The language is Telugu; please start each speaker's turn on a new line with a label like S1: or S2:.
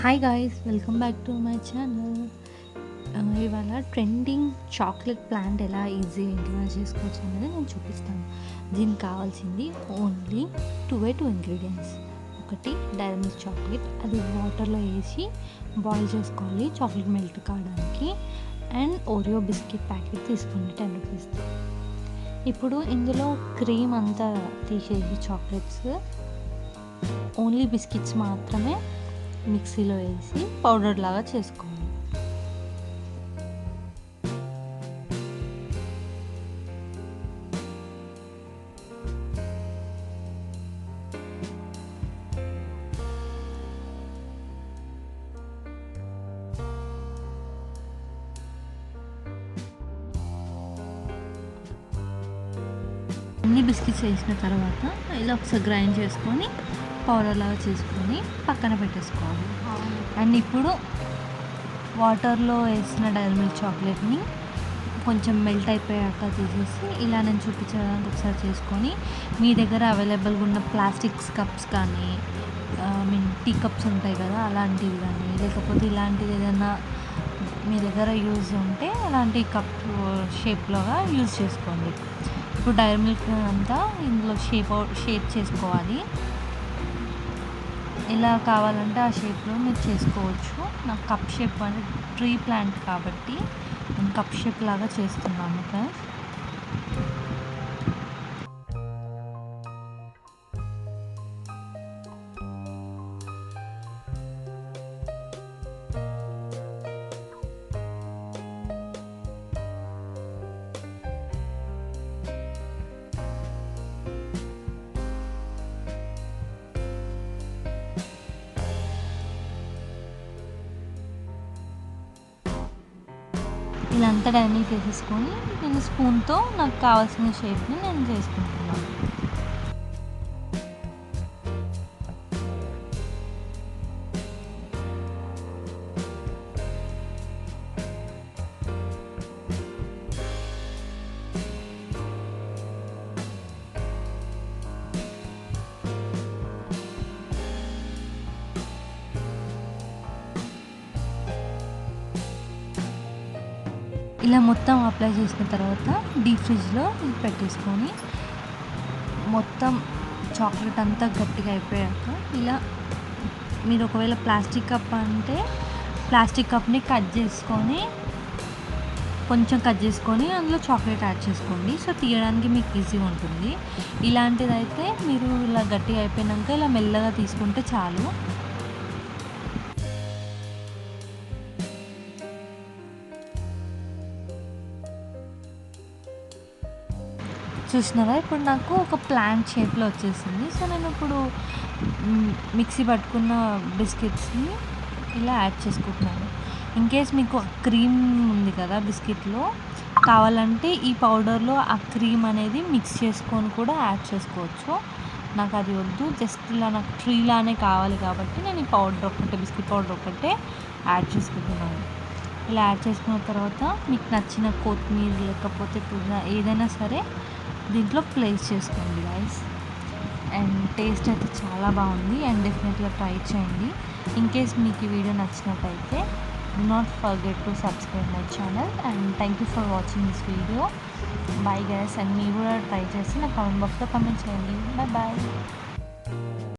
S1: Hi guys, welcome back to my channel. ఇవాళ ట్రెండింగ్ చాక్లెట్ ప్లాంట్ ఎలా ఈజీ ఇంట్లో చేసుకోవచ్చు అనేది నేను చూపిస్తాను. దీనికి కావాల్సింది ఓన్లీ 2 ఇంగ్రీడియంట్స్. ఒకటి డైరీ మిల్క్ చాక్లెట్, అది వాటర్లో వేసి బాయిల్ చేసుకోవాలి చాక్లెట్ మెల్ట్ కావడానికి. అండ్ ఓరియో బిస్కెట్ ప్యాకెట్ తీసుకోండి 10 రూపీస్. ఇప్పుడు ఇందులో క్రీమ్ అంతా తీసేసి చాక్లెట్స్, ఓన్లీ బిస్కెట్స్ మాత్రమే మిక్సీలో వేసి పౌడర్ లాగా చేసుకోవాలి. అన్ని బిస్కెట్స్ వేసిన తర్వాత ఇలా ఒకసారి గ్రైండ్ చేసుకొని పౌడర్ లాగా చేసుకొని పక్కన పెట్టేసుకోవాలి. అండ్ ఇప్పుడు వాటర్లో వేసిన డైరీ మిల్క్ చాక్లెట్ని కొంచెం మెల్ట్ అయిపోయాక తీసేసి ఇలా నేను చూపించడానికి ఒకసారి చేసుకొని, మీ దగ్గర అవైలబుల్గా ఉన్న ప్లాస్టిక్స్ కప్స్ కానీ టీ కప్స్ ఉంటాయి కదా, అలాంటివి కానీ, లేకపోతే ఇలాంటిది ఏదైనా మీ దగ్గర యూజ్ ఉంటే అలాంటి కప్ షేప్లోగా యూజ్ చేసుకోండి. ఇప్పుడు డైరీ మిల్క్ అంతా ఇందులో షేప్ చేసుకోవాలి. ఎలా కావాలంటే ఆ షేప్లో మీరు చేసుకోవచ్చు. నాకు కప్ షేప్ అంటే ట్రీ ప్లాంట్ కాబట్టి నేను కప్ షేప్ లాగా చేస్తున్నాను ఫ్రెండ్స్. ఇలా అంతా డైరీ మిల్క్ వేసేసుకొని నేను స్పూన్తో నాకు కావాల్సిన షేప్ని నేను చేసుకుంటున్నాను. ఇలా మొత్తం అప్లై చేసిన తర్వాత డీప్ ఫ్రిడ్జ్లో పెట్టేసుకొని మొత్తం చాక్లెట్ అంతా గట్టిగా అయిపోయాక ఇలా మీరు ఒకవేళ ప్లాస్టిక్ కప్ అంటే ప్లాస్టిక్ కప్ని కొంచెం కట్ చేసుకొని అందులో చాక్లెట్ యాడ్ చేసుకోండి. సో తీయడానికి మీకు ఈజీగా ఉంటుంది. ఇలాంటిదైతే మీరు ఇలా గట్టిగా అయిపోయాక ఇలా మెల్లగా తీసుకుంటే చాలు. చూసినారా, ఇప్పుడు నాకు ఒక ప్లాంట్ షేప్లో వచ్చేసింది. సో నేను ఇప్పుడు మిక్సీ పట్టుకున్న బిస్కెట్స్ని ఇలా యాడ్ చేసుకుంటున్నాను. ఇన్ కేస్ మీకు క్రీమ్ ఉంది కదా బిస్కెట్లో, కావాలంటే ఈ పౌడర్లో ఆ క్రీమ్ అనేది మిక్స్ చేసుకొని కూడా యాడ్ చేసుకోవచ్చు. నాకు అది వద్దు, జస్ట్ ఇలా నాకు ట్రీలానే కావాలి కాబట్టి నేను ఈ పౌడర్ ఒకటే, బిస్కెట్ పౌడర్ ఒకటే యాడ్ చేసుకుంటున్నాను. ఇలా యాడ్ చేసుకున్న తర్వాత మీకు నచ్చిన కొత్తిమీర లేకపోతే పుదీనా ఏదైనా సరే దీంట్లో ప్లేస్ చేసుకోండి గైస్. అండ్ టేస్ట్ అయితే చాలా బాగుంది. అండ్ డెఫినెట్గా ట్రై చేయండి. ఇన్ కేస్ మీకు ఈ వీడియో నచ్చినట్టయితే do not forget to subscribe my channel and thank you for watching this video. Bye guys. And మీరు కూడా ట్రై చేసి నా కామెంట్ బాక్స్లో కామెంట్ చేయండి. బాయ్.